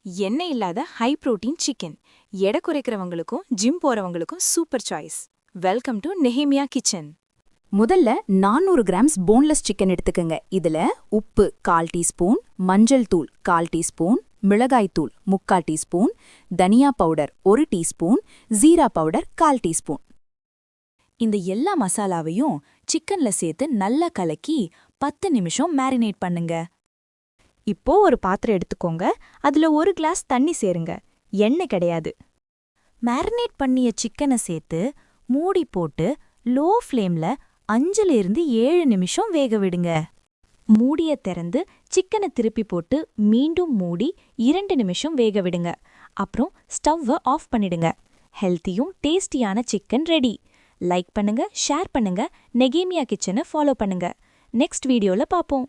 எண்ணெய் இல்லாத high protein chicken எடை குறைக்கிறவங்களுக்கும் ஜிம் போறவங்களுக்கும் super choice. Welcome to Nehemiah kitchen. முதல்ல 400 கிராம்ஸ் போன்லெஸ் சிக்கன் எடுத்துக்கங்க. இதுல உப்பு 1/4 டீஸ்பூன், மஞ்சள் தூள் 1/4 டீஸ்பூன், மிளகாய் தூள் 3/4 டீஸ்பூன், தனியா powder 1 teaspoon, jeera powder 1/4 teaspoon. இந்த எல்லா மசாலாவையும் சிக்கன்ல சேர்த்து நல்லா கலக்கி 10 நிமிஷம் மேரினேட் பண்ணுங்க. இப்போ ஒரு பாத்திரம் எடுத்துக்கோங்க. அதுல 1 கிளாஸ் தண்ணி சேருங்க. எண்ணெய் கிடையாது. மேரினேட் பண்ணிய சிக்கனை சேர்த்து மூடி போட்டு லோ ஃப்ளேம்ல 5-7 நிமிஷம் வேக விடுங்க. மூடிய திறந்து சிக்கனை திருப்பி போட்டு மீண்டும் மூடி 2 நிமிஷம் வேக விடுங்க. அப்புறம் ஸ்டவ்வை ஆஃப் பண்ணிடுங்க. ஹெல்த்தியும் டேஸ்டியான சிக்கன் ரெடி. லைக் பண்ணுங்க, ஷேர் பண்ணுங்க, நெஹேமியா கிச்சனை ஃபாலோ பண்ணுங்க. நெக்ஸ்ட் வீடியோல பார்ப்போம்.